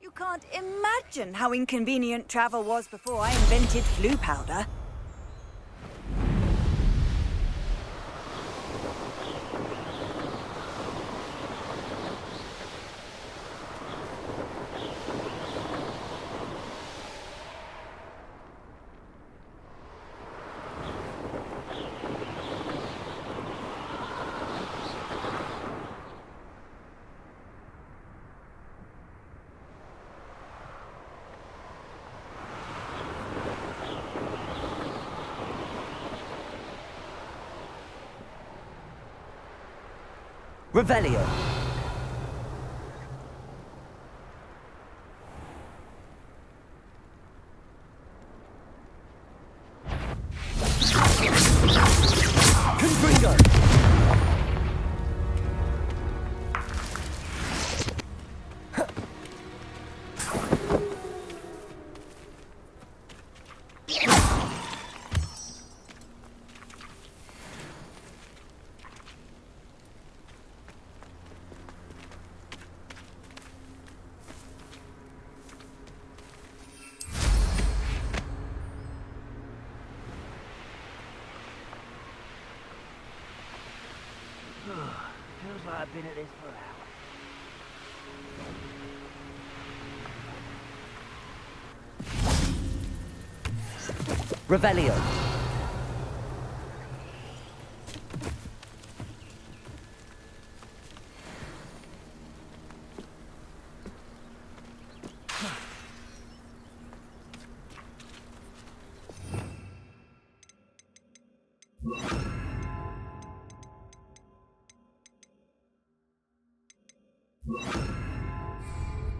You can't imagine how inconvenient travel was before I invented flu powder. Revelio. Confringo. Feels like I've been at this for hours. Revelio.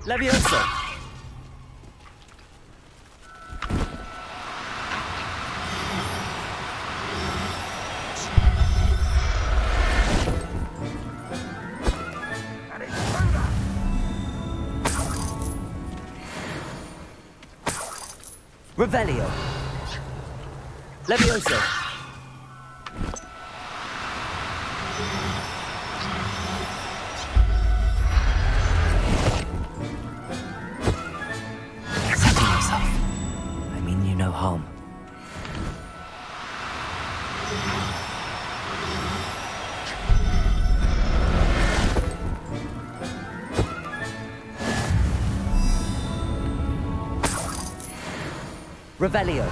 Levioso. Revelio. Levioso. Harm. Revelio.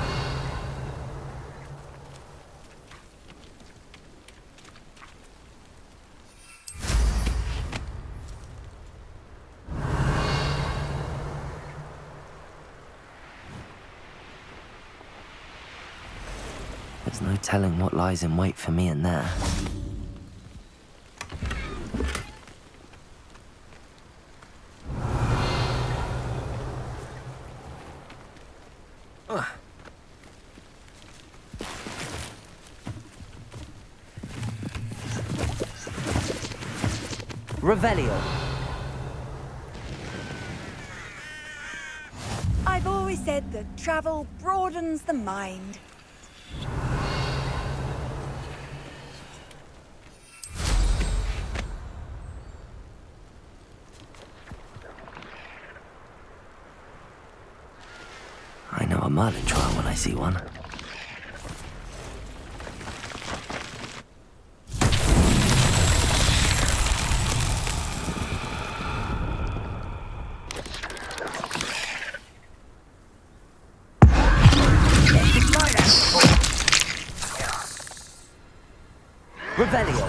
There's no telling what lies in wait for me in there. Revelio. I've always said that travel broadens the mind. I know a Merlin trial when I see one. Revelio.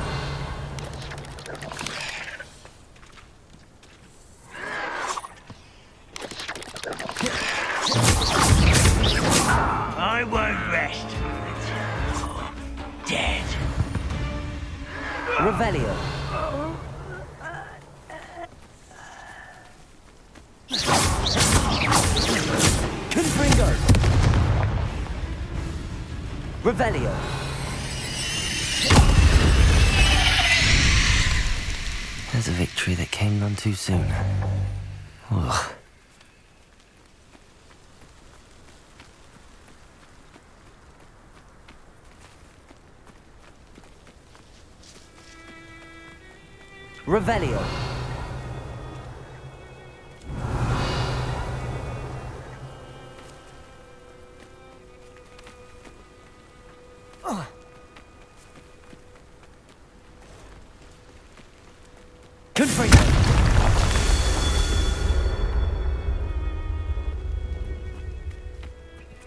I won't rest. Dead. Revelio. Confringo. Revelio. victory that came none too soon. Ugh. Revelio. Confringo.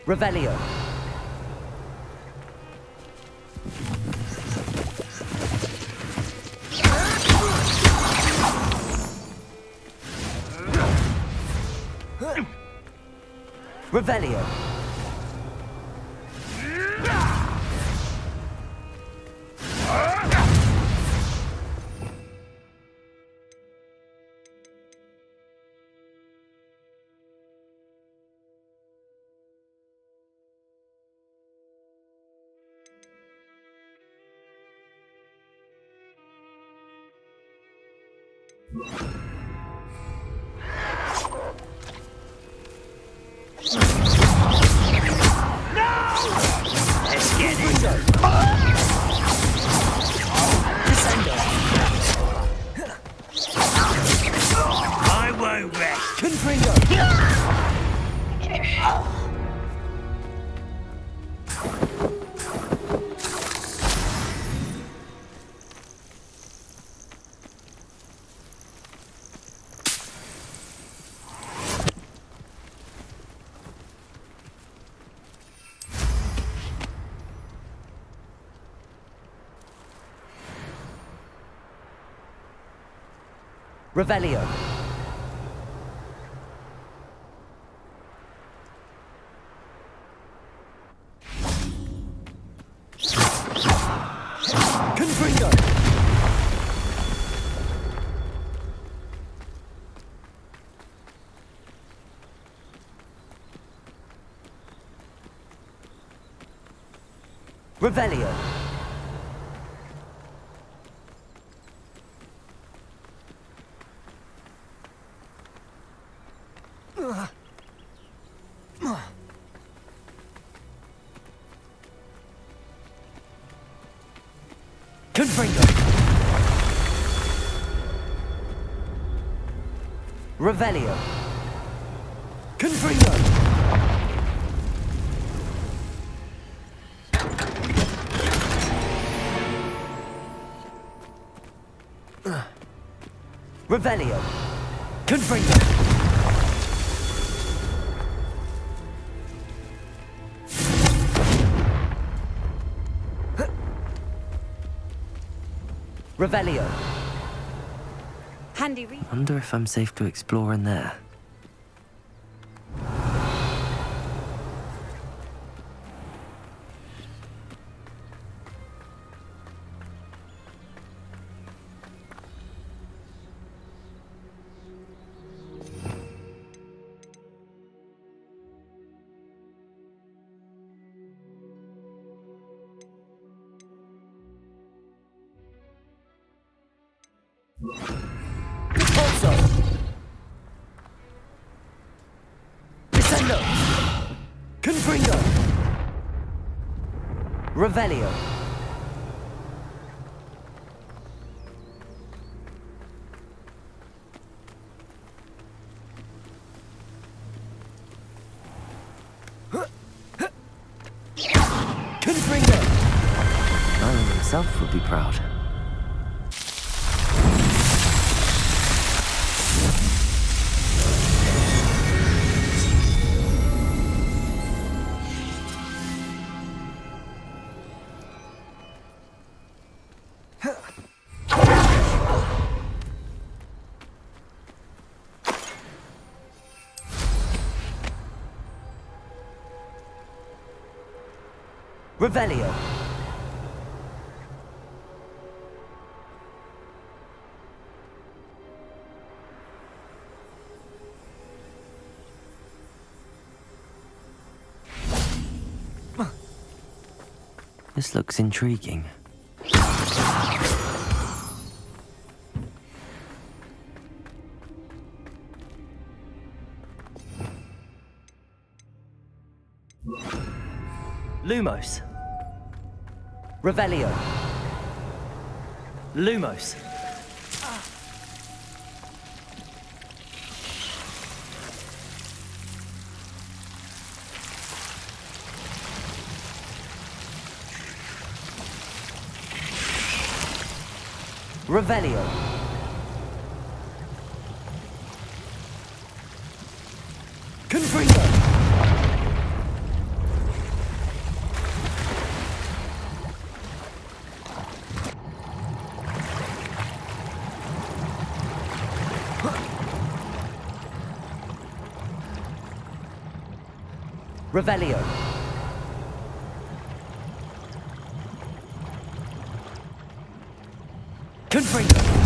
Revelio. Revelio. Let's get it. I won't rest. Confringo. Revelio. Confringo. Revelio. Confringo. Revelio. Confringo. Revelio. Confringo. Revelio. Handy read. Wonder if I'm safe to explore in there. Also. Descendo. Confringo. Revelio. Confringo. Merlin himself would be proud. Revelio. This looks intriguing. Lumos. Revelio. Lumos. Revelio. Confringo. Revelio. Confringo.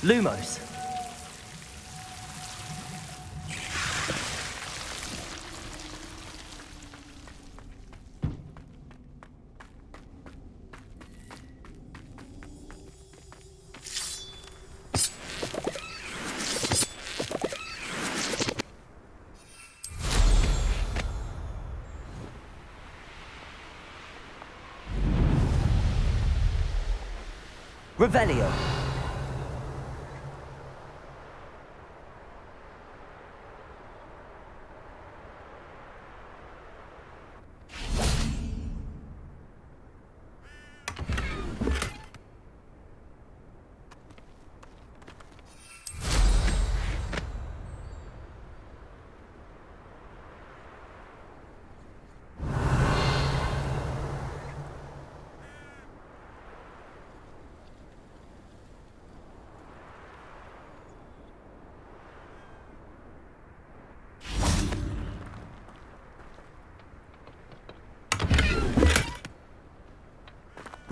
Lumos. Revelio.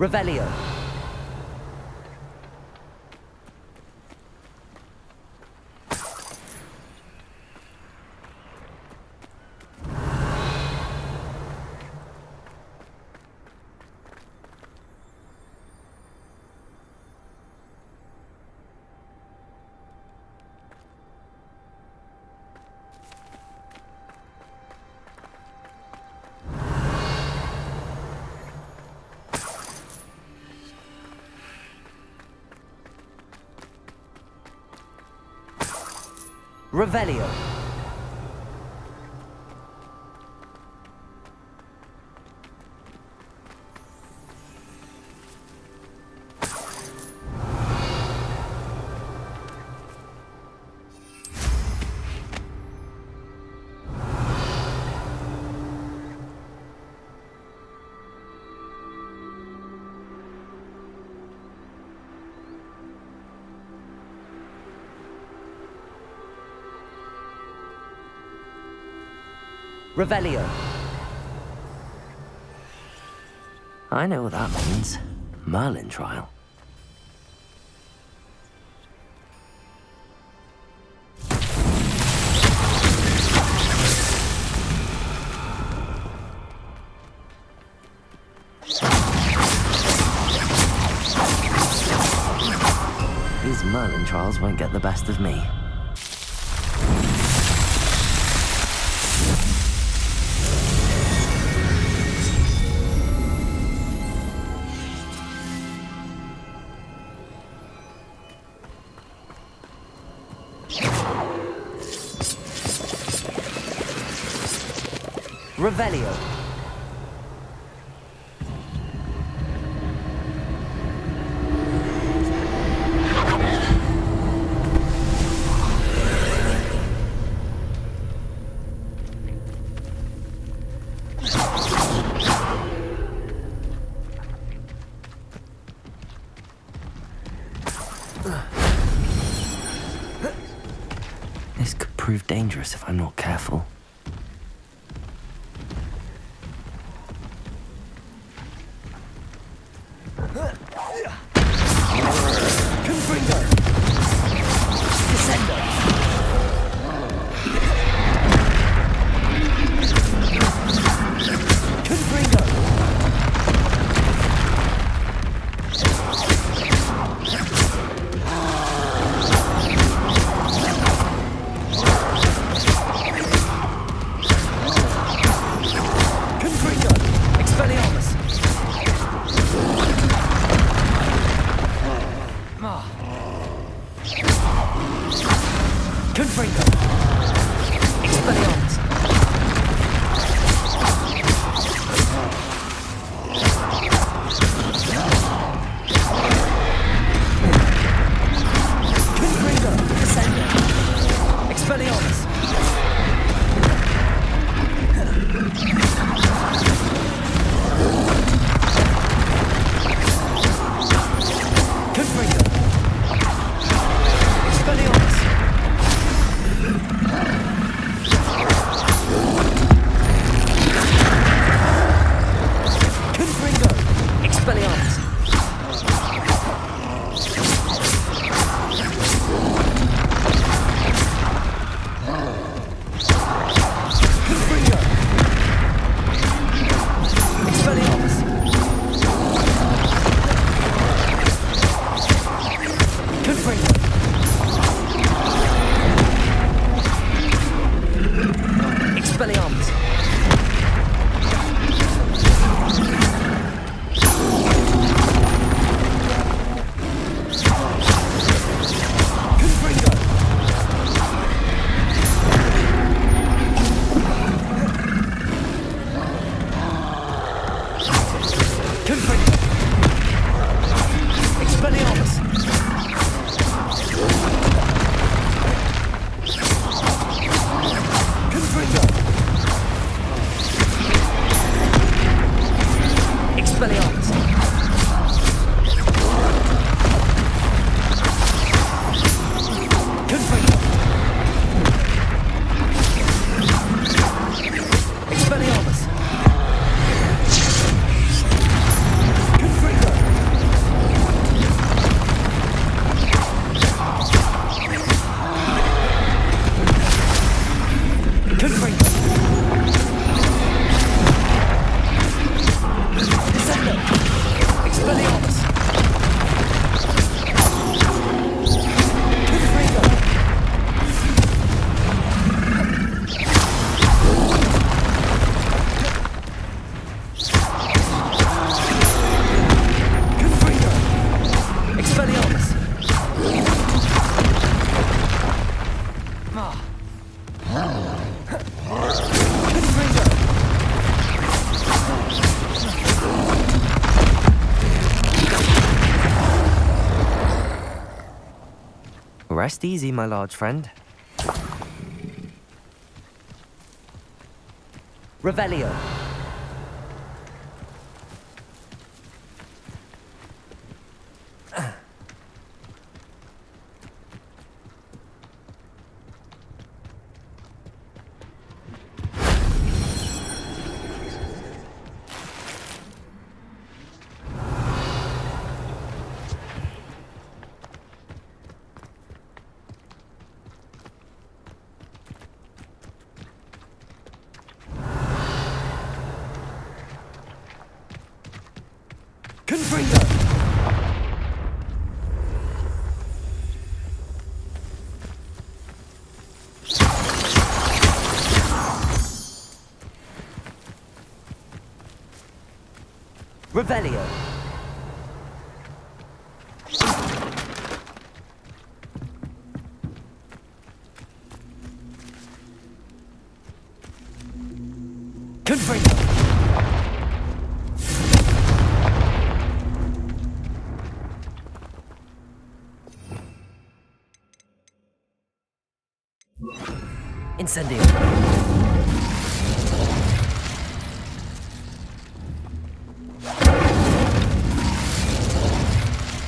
Revelio. Revelio. Revelio. I know what that means. Merlin trial. These Merlin trials won't get the best of me. Revelio. This could prove dangerous if I'm not careful. Confringo. Descendo. Confringo. Confringo. Expelliarmus. Confringo. Expelliarmus. Confringo. Descendo. Expelliarmus. Confringo. Expelliarmus. Confringo. Expelliarmus. Confringo. Expelliarmus. Confringo. Expelliarmus. Confringo. Confringo. Expelliarmus. Confringo. Expelliarmus. Confringo. Expelliarmus. Confringo. Confringo. Descendo. Expelliarmus. Confringo. Confringo. Expelliarmus. Confringo. Rest easy, my large friend. Revelio. Confringo. Revelio. Incendio.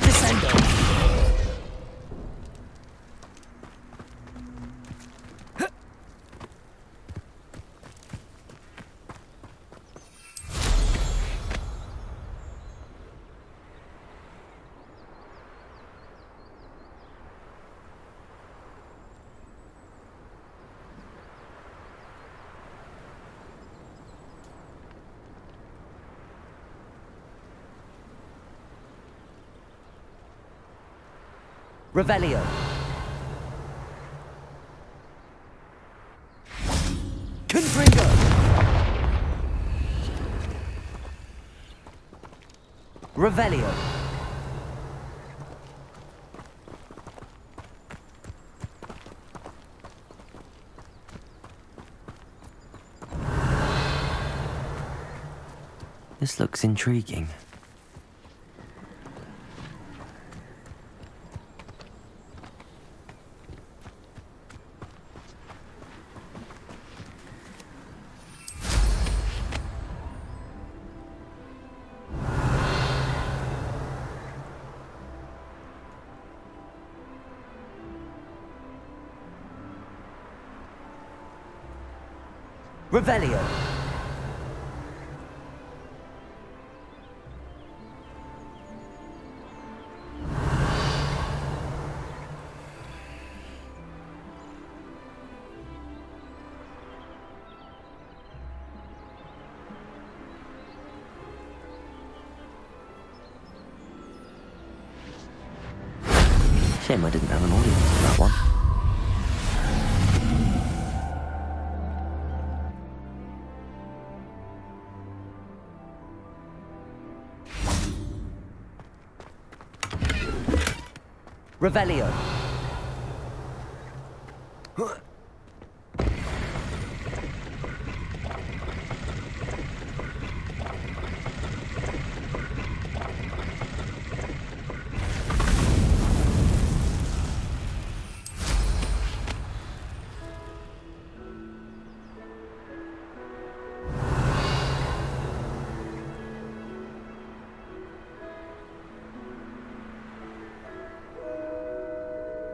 Descendo. Revelio. Confringo. Revelio. This looks intriguing. Revelio. Shame I didn't have an audience for that one. Revelio.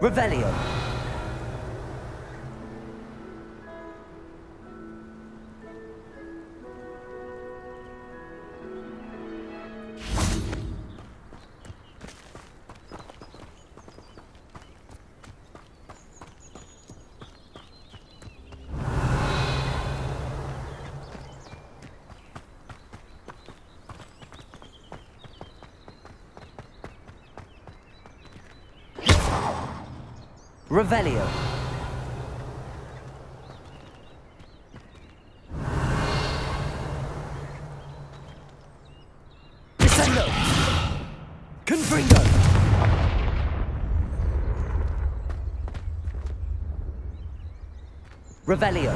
Revelio. Revelio. Descendo. Confringo. Revelio.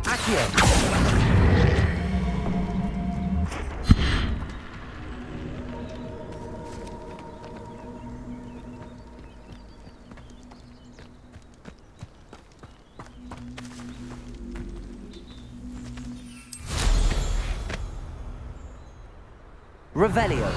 Accio. Revelio.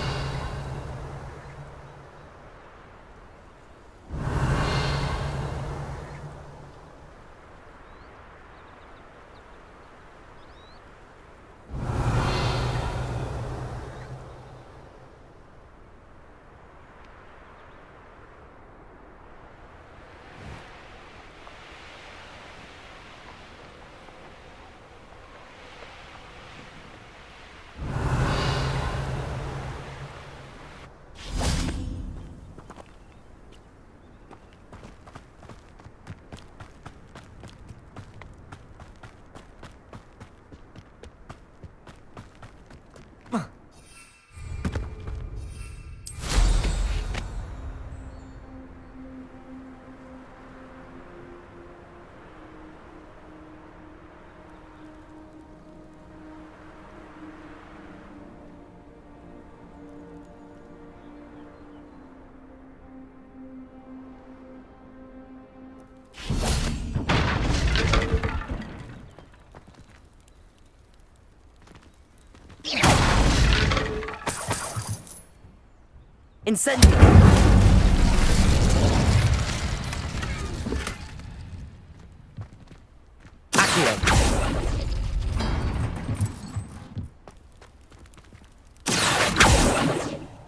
Incendio. Accio.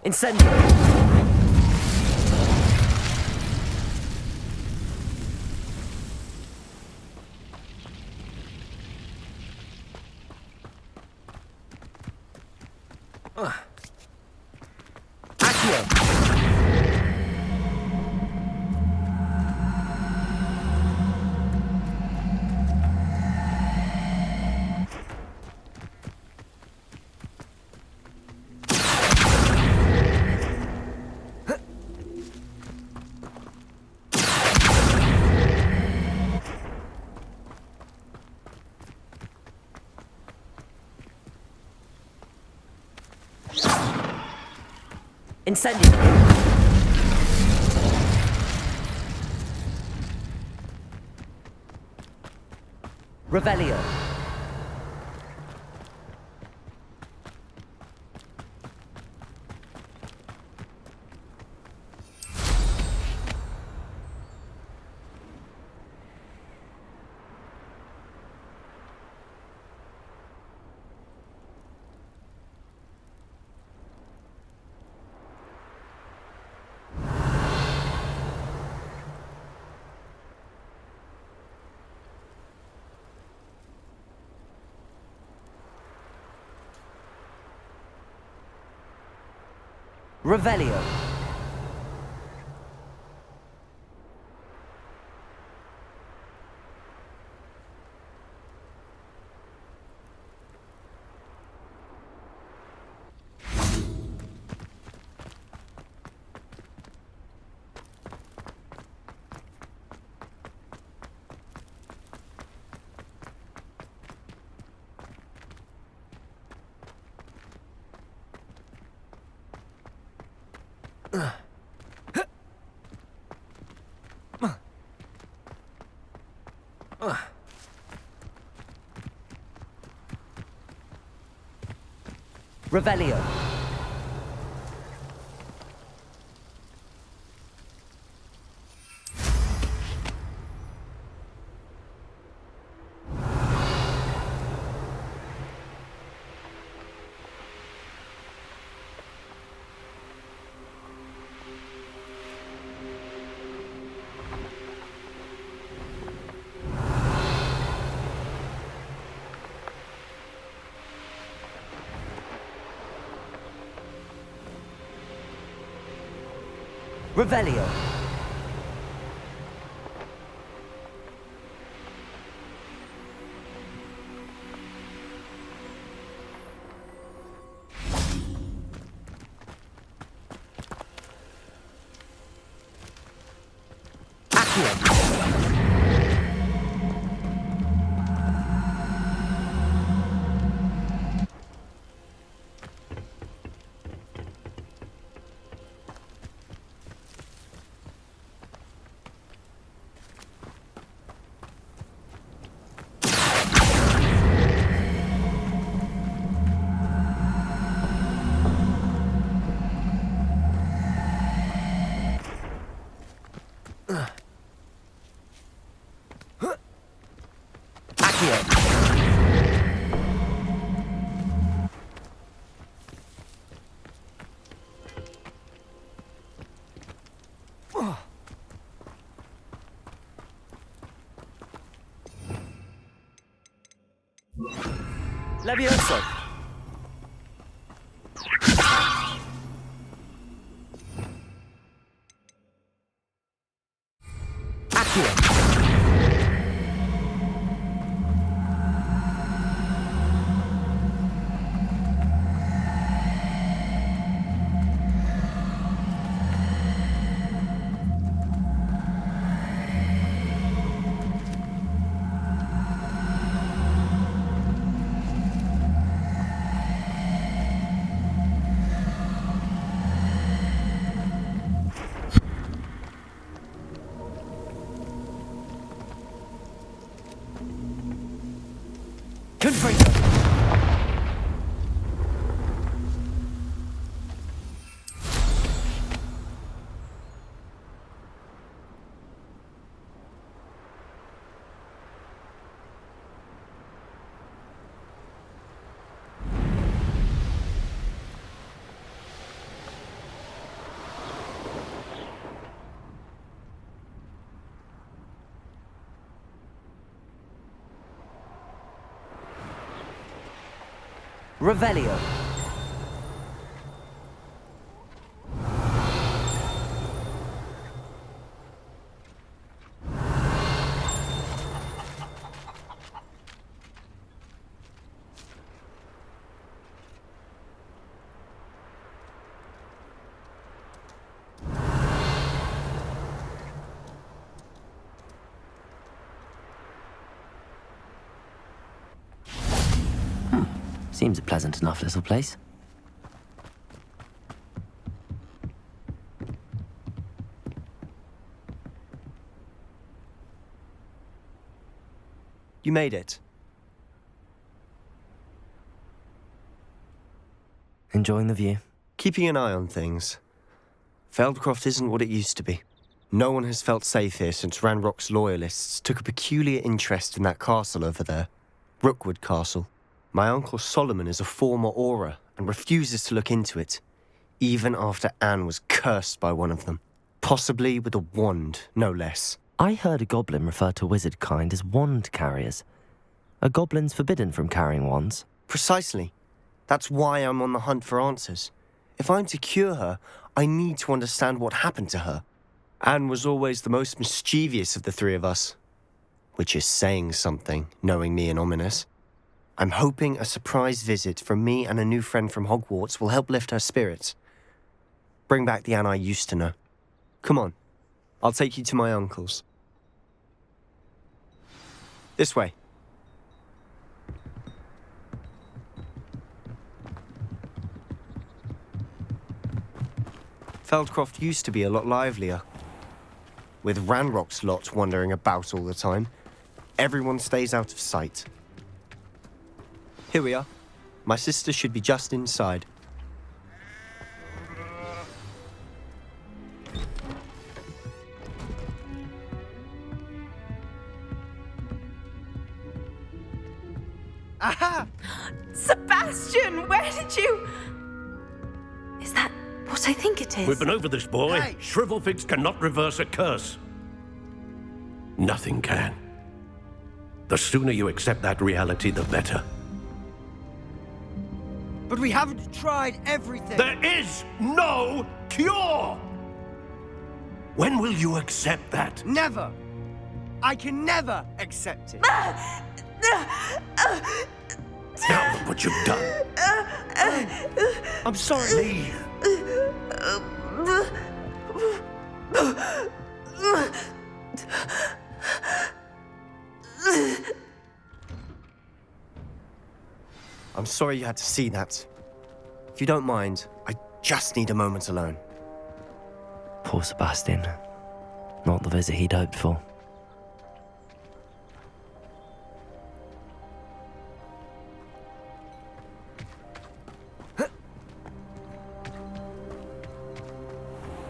Incendio. Accio. Incendio. Revelio. Revelio. Revelio. Revelio. Accio. Levioso. Accio. Confringo. Revelio. Seems a pleasant enough little place. You made it. Enjoying the view? Keeping an eye on things. Feldcroft isn't what it used to be. No one has felt safe here since Ranrock's loyalists took a peculiar interest in that castle over there. Rookwood Castle. My uncle Solomon is a former Auror and refuses to look into it, even after Anne was cursed by one of them. Possibly with a wand, no less. I heard a goblin refer to wizard kind as wand carriers. Are goblins forbidden from carrying wands? Precisely. That's why I'm on the hunt for answers. If I'm to cure her, I need to understand what happened to her. Anne was always the most mischievous of the three of us. Which is saying something, knowing me and Ominous. I'm hoping a surprise visit from me and a new friend from Hogwarts will help lift her spirits. Bring back the Anne I used to know. Come on, I'll take you to my uncle's. This way. Feldcroft used to be a lot livelier. With Ranrock's lot wandering about all the time, everyone stays out of sight. Here we are. My sister should be just inside. Aha! Sebastian, where did you... Is that what I think it is? We've been over this, boy. Hey. Shrivelfigs cannot reverse a curse. Nothing can. The sooner you accept that reality, the better. But we haven't tried everything. There is no cure! When will you accept that? Never. I can never accept it. Now look what you've done. I'm sorry. Leave. I'm sorry you had to see that. If you don't mind, I just need a moment alone. Poor Sebastian. Not the visit he'd hoped for.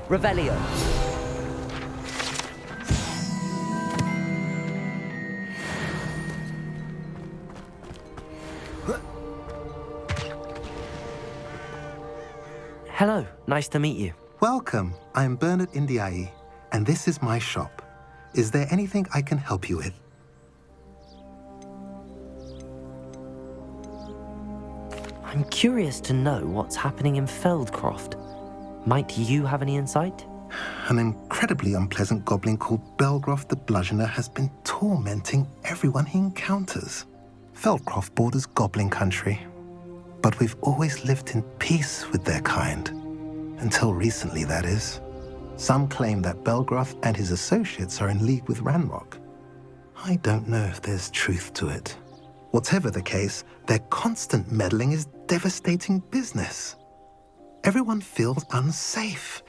Revelio. Hello, nice to meet you. Welcome. I'm Bernard Indiai, and this is my shop. Is there anything I can help you with? I'm curious to know what's happening in Feldcroft. Might you have any insight? An incredibly unpleasant goblin called Belgroth the Bludgeoner has been tormenting everyone he encounters. Feldcroft borders goblin country, but we've always lived in peace with their kind. Until recently, that is. Some claim that Belgroth and his associates are in league with Ranrock. I don't know if there's truth to it. Whatever the case, their constant meddling is devastating business. Everyone feels unsafe.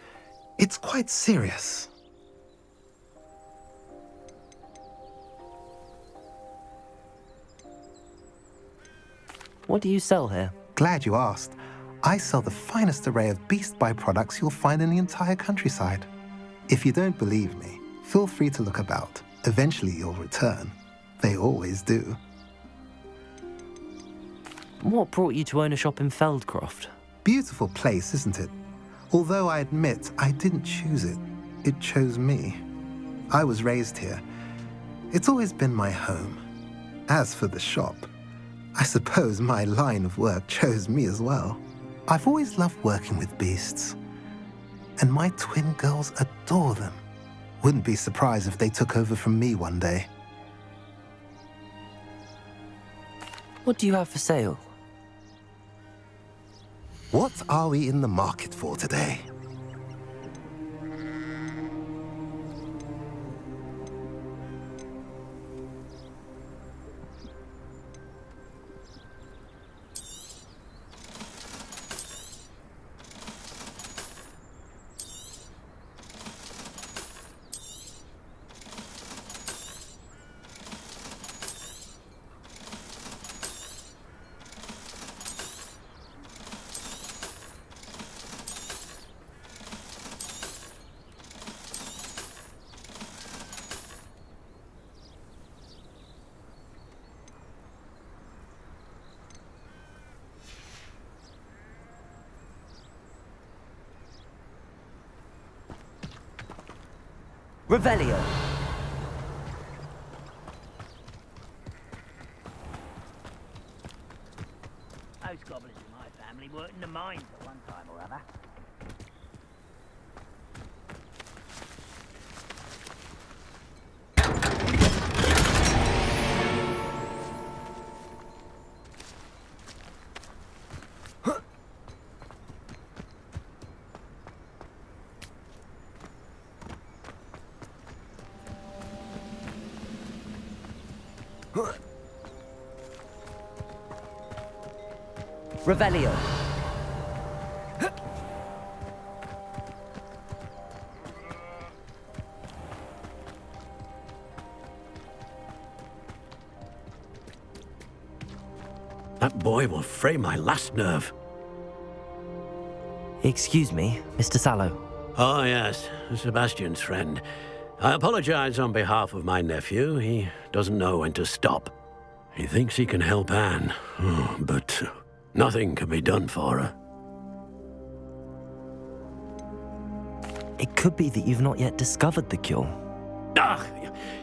It's quite serious. What do you sell here? Glad you asked. I sell the finest array of beast byproducts you'll find in the entire countryside. If you don't believe me, feel free to look about. Eventually you'll return. They always do. What brought you to own a shop in Feldcroft? Beautiful place, isn't it? Although I admit I didn't choose it. It chose me. I was raised here. It's always been my home. As for the shop, I suppose my line of work chose me as well. I've always loved working with beasts, and my twin girls adore them. Wouldn't be surprised if they took over from me one day. What do you have for sale? What are we in the market for today? Revelio. Those goblins in my family worked in the mines at one time or other. Revelio. That boy will fray my last nerve. Excuse me, Mr. Sallow. Oh, yes, Sebastian's friend. I apologize on behalf of my nephew. He doesn't know when to stop. He thinks he can help Anne, but nothing can be done for her. It could be that you've not yet discovered the cure. Ah,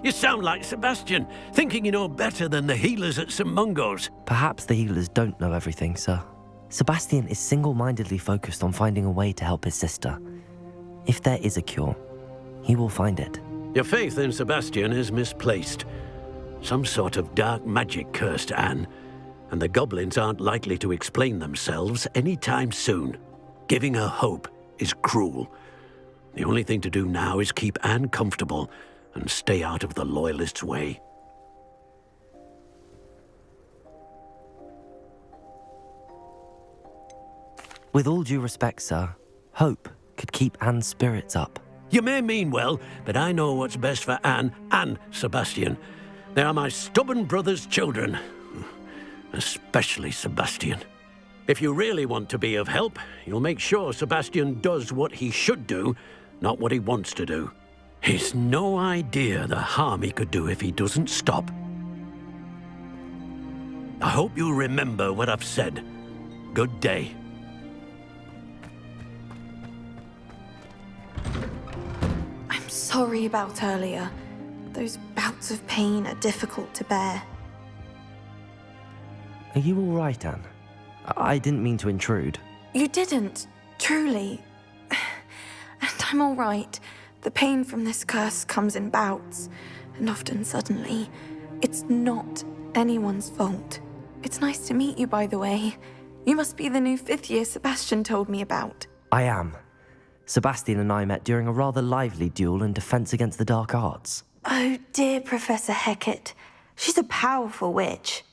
you sound like Sebastian, thinking you know better than the healers at St. Mungo's. Perhaps the healers don't know everything, sir. Sebastian is single-mindedly focused on finding a way to help his sister. If there is a cure, he will find it. Your faith in Sebastian is misplaced. Some sort of dark magic cursed Anne, and the goblins aren't likely to explain themselves anytime soon. Giving her hope is cruel. The only thing to do now is keep Anne comfortable and stay out of the Loyalists' way. With all due respect, sir, hope could keep Anne's spirits up. You may mean well, but I know what's best for Anne and Sebastian. They are my stubborn brother's children. Especially Sebastian. If you really want to be of help, you'll make sure Sebastian does what he should do, not what he wants to do. He's no idea the harm he could do if he doesn't stop. I hope you remember what I've said. Good day. I'm sorry about earlier. Those bouts of pain are difficult to bear. Are you all right, Anne? I didn't mean to intrude. You didn't, truly. And I'm all right. The pain from this curse comes in bouts, and often suddenly. It's not anyone's fault. It's nice to meet you, by the way. You must be the new 5th year Sebastian told me about. I am. Sebastian and I met during a rather lively duel in defense against the dark arts. Oh, dear Professor Hecat. She's a powerful witch.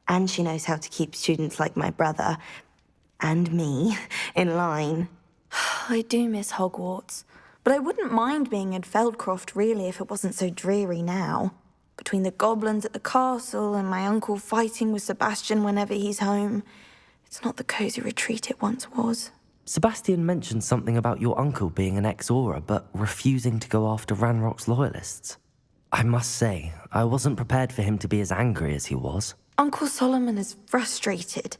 And she knows how to keep students like my brother, and me, in line. I do miss Hogwarts, but I wouldn't mind being in Feldcroft, really, if it wasn't so dreary now. Between the goblins at the castle and my uncle fighting with Sebastian whenever he's home, it's not the cozy retreat it once was. Sebastian mentioned something about your uncle being an ex-Auror, but refusing to go after Ranrock's loyalists. I must say, I wasn't prepared for him to be as angry as he was. Uncle Solomon is frustrated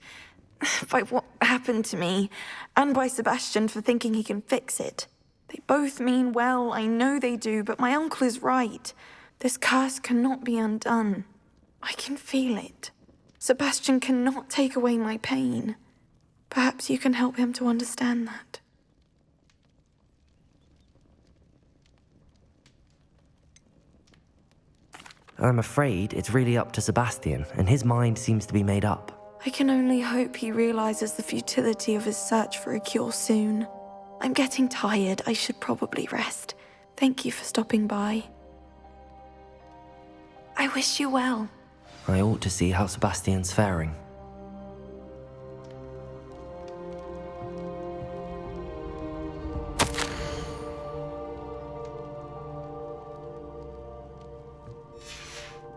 by what happened to me, and by Sebastian for thinking he can fix it. They both mean well, I know they do, but my uncle is right. This curse cannot be undone. I can feel it. Sebastian cannot take away my pain. Perhaps you can help him to understand that. I'm afraid it's really up to Sebastian, and his mind seems to be made up. I can only hope he realizes the futility of his search for a cure soon. I'm getting tired. I should probably rest. Thank you for stopping by. I wish you well. I ought to see how Sebastian's faring.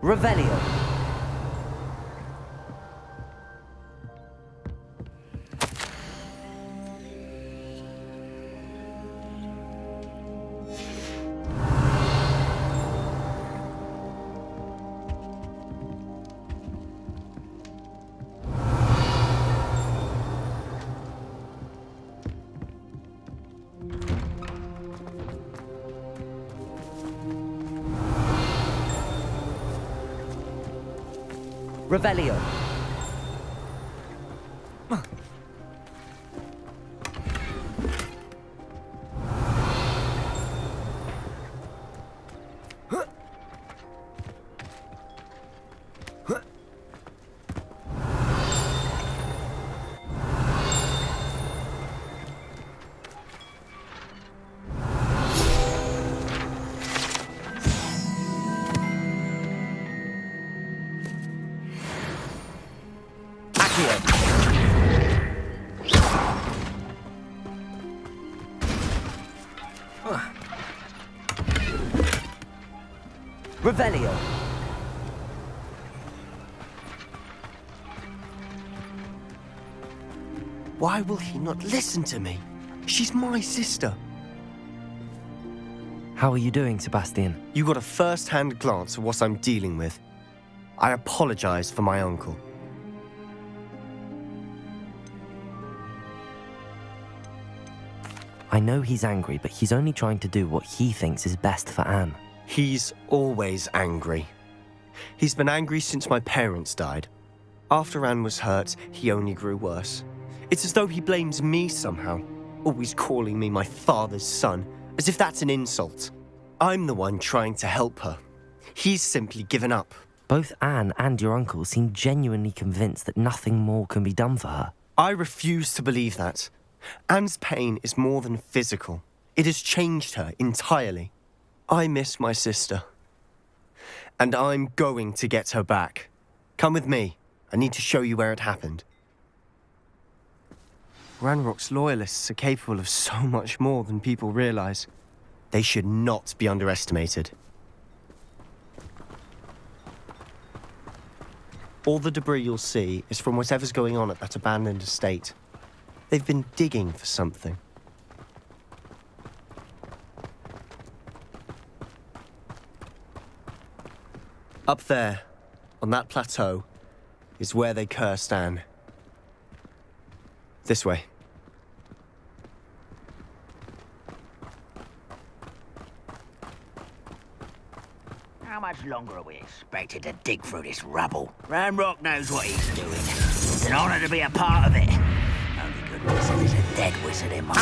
Revelio. Revelio. Revelio. Why will he not listen to me? She's my sister. How are you doing, Sebastian? You got a first-hand glance at what I'm dealing with. I apologize for my uncle. I know he's angry, but he's only trying to do what he thinks is best for Anne. He's always angry. He's been angry since my parents died. After Anne was hurt, he only grew worse. It's as though he blames me somehow, always calling me my father's son, as if that's an insult. I'm the one trying to help her. He's simply given up. Both Anne and your uncle seem genuinely convinced that nothing more can be done for her. I refuse to believe that. Anne's pain is more than physical. It has changed her entirely. I miss my sister. And I'm going to get her back. Come with me. I need to show you where it happened. Ranrock's loyalists are capable of so much more than people realize. They should not be underestimated. All the debris you'll see is from whatever's going on at that abandoned estate. They've been digging for something. Up there, on that plateau, is where they cursed Anne. This way. How much longer are we expected to dig through this rubble? Ranrock knows what he's doing. It's an honor to be a part of it. Only good wizard is a dead wizard in my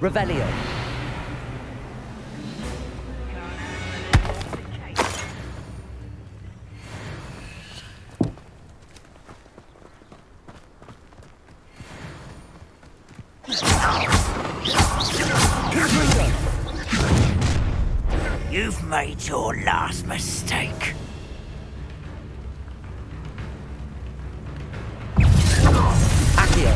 Revelio. You've made your last mistake. Accio.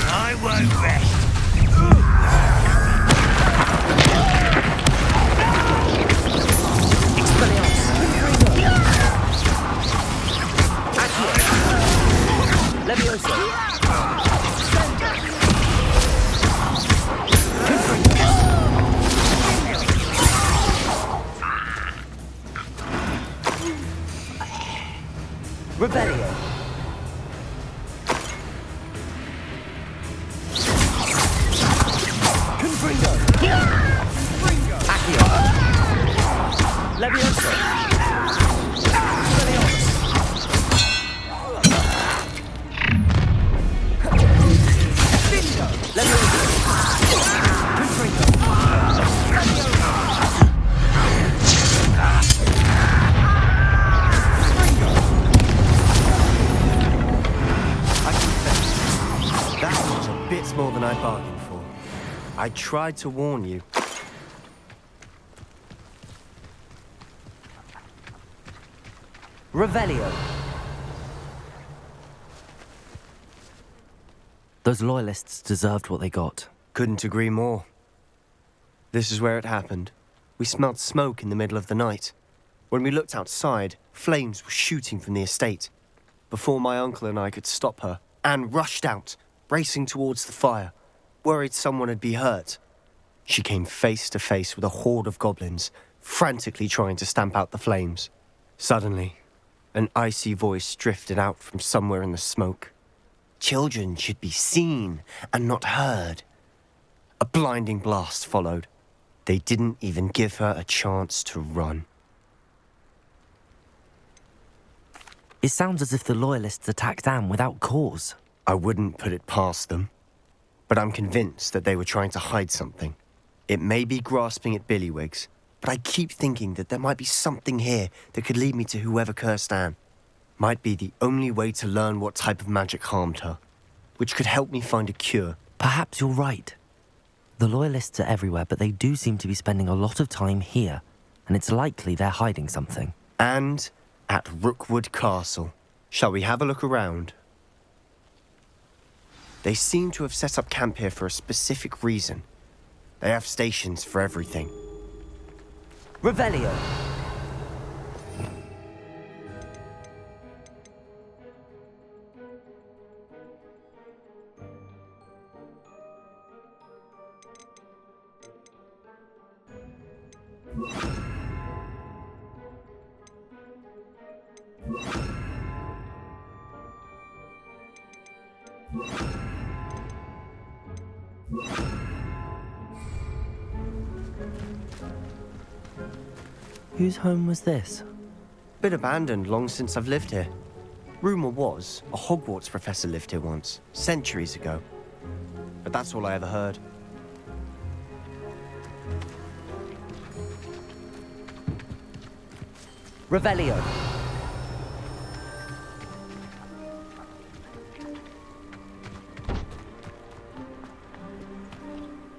I won't rest. Revelio. Confringo. Accio. Levioso. More than I bargained for. I tried to warn you. Revelio. Those loyalists deserved what they got. Couldn't agree more. This is where it happened. We smelled smoke in the middle of the night. When we looked outside, flames were shooting from the estate. Before my uncle and I could stop her, Anne rushed out, racing towards the fire, worried someone had been hurt. She came face to face with a horde of goblins, frantically trying to stamp out the flames. Suddenly, an icy voice drifted out from somewhere in the smoke. Children should be seen and not heard. A blinding blast followed. They didn't even give her a chance to run. It sounds as if the loyalists attacked Anne without cause. I wouldn't put it past them, but I'm convinced that they were trying to hide something. It may be grasping at billywhigs, but I keep thinking that there might be something here that could lead me to whoever cursed Anne. Might be the only way to learn what type of magic harmed her, which could help me find a cure. Perhaps you're right. The loyalists are everywhere, but they do seem to be spending a lot of time here, and it's likely they're hiding something. And at Rookwood Castle. Shall we have a look around? They seem to have set up camp here for a specific reason. They have stations for everything. Revelio. Whose home was this? Been abandoned long since I've lived here. Rumour was, a Hogwarts professor lived here once, centuries ago. But that's all I ever heard. Revelio.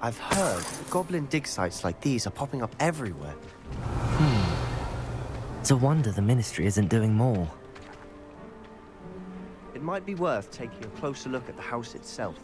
I've heard goblin dig sites like these are popping up everywhere. It's a wonder the Ministry isn't doing more. It might be worth taking a closer look at the house itself.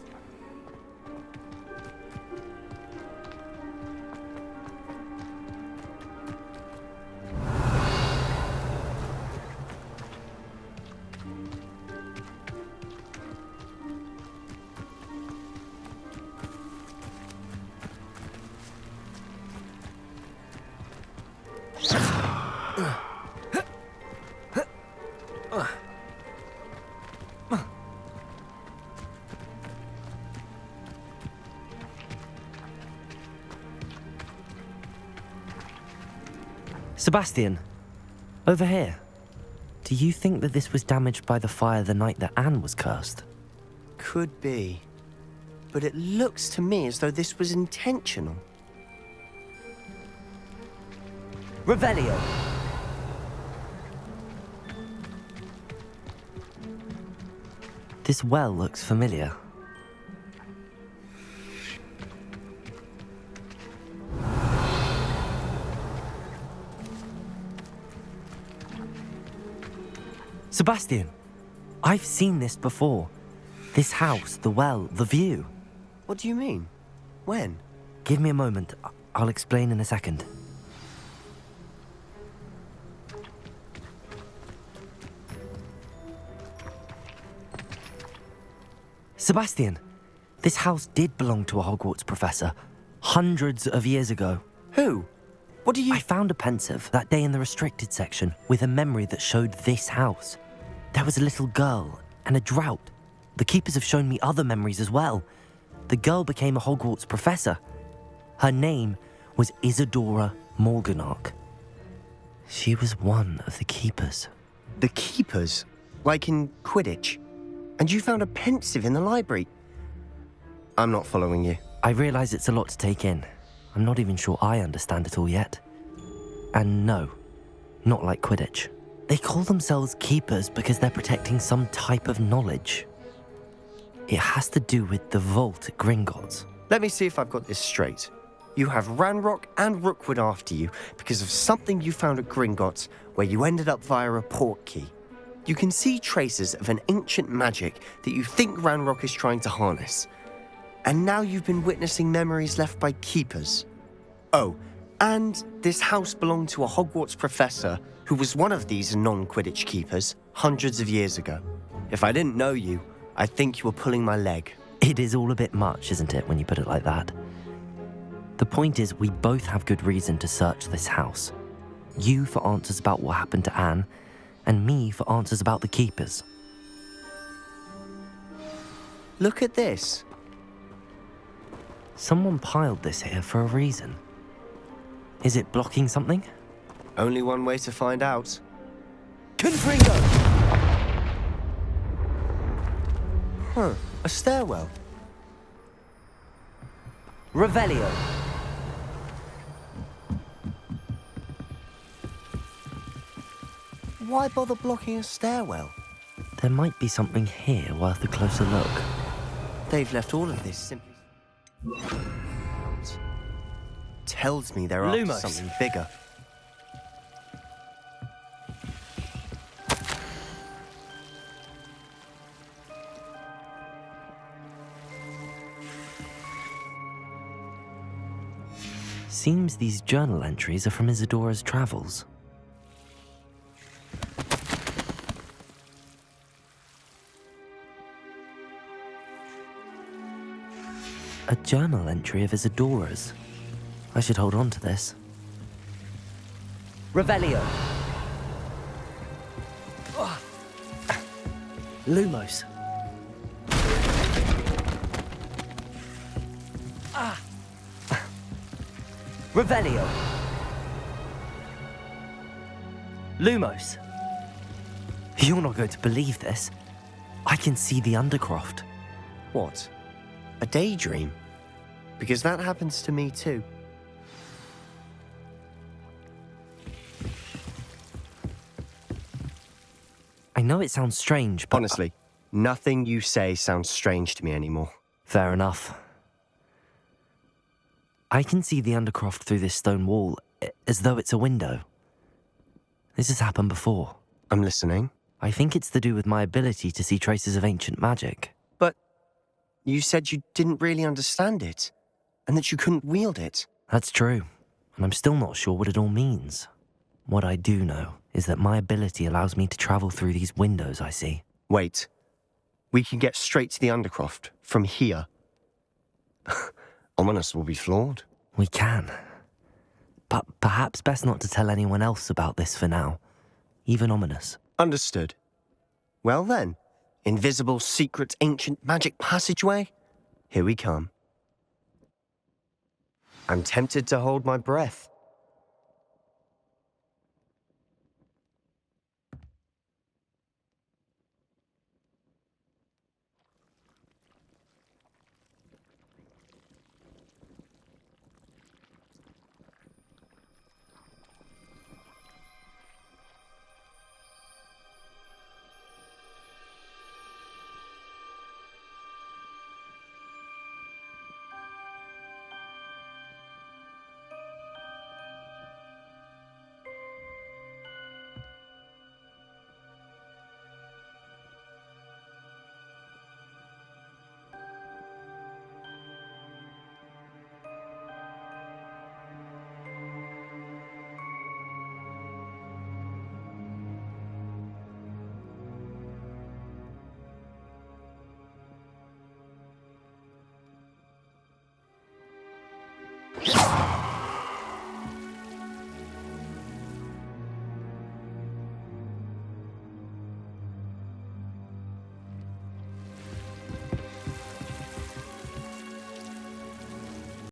Sebastian, over here. Do you think that this was damaged by the fire the night that Anne was cursed? Could be. But it looks to me as though this was intentional. Revelio. This well looks familiar. Sebastian, I've seen this before. This house, the well, the view. What do you mean? When? Give me a moment. I'll explain in a second. Sebastian, this house did belong to a Hogwarts professor hundreds of years ago. Who? What do you... I found a pensive that day in the restricted section with a memory that showed this house. There was a little girl and a drought. The keepers have shown me other memories as well. The girl became a Hogwarts professor. Her name was Isadora Morganach. She was one of the keepers. The keepers? Like in Quidditch? And you found a pensive in the library? I'm not following you. I realise it's a lot to take in. I'm not even sure I understand it all yet. And no, not like Quidditch. They call themselves keepers because they're protecting some type of knowledge. It has to do with the vault at Gringotts. Let me see if I've got this straight. You have Ranrock and Rookwood after you because of something you found at Gringotts where you ended up via a portkey. You can see traces of an ancient magic that you think Ranrock is trying to harness. And now you've been witnessing memories left by keepers. Oh, and this house belonged to a Hogwarts professor who was one of these non-Quidditch keepers hundreds of years ago. If I didn't know you, I'd think you were pulling my leg. It is all a bit much, isn't it, when you put it like that? The point is, we both have good reason to search this house. You for answers about what happened to Anne, and me for answers about the keepers. Look at this. Someone piled this here for a reason. Is it blocking something? Only one way to find out. Confringo! Huh, a stairwell. Revelio. Why bother blocking a stairwell? There might be something here worth a closer look. They've left all of this simply... Tells me they're after Lumos. something bigger. Seems these journal entries are from Isadora's travels. A journal entry of Isadora's. I should hold on to this. Revelio. Lumos. Revelio. Lumos. You're not going to believe this. I can see the Undercroft. What? A daydream? Because that happens to me too. I know it sounds strange, but... Honestly, nothing you say sounds strange to me anymore. Fair enough. I can see the Undercroft through this stone wall, as though it's a window. This has happened before. I'm listening. I think it's to do with my ability to see traces of ancient magic. But you said you didn't really understand it, and that you couldn't wield it. That's true, and I'm still not sure what it all means. What I do know is that my ability allows me to travel through these windows I see. Wait. We can get straight to the Undercroft from here. Ominous will be floored. We can. But perhaps best not to tell anyone else about this for now. Even Ominous. Understood. Well then, invisible, secret, ancient magic passageway? Here we come. I'm tempted to hold my breath.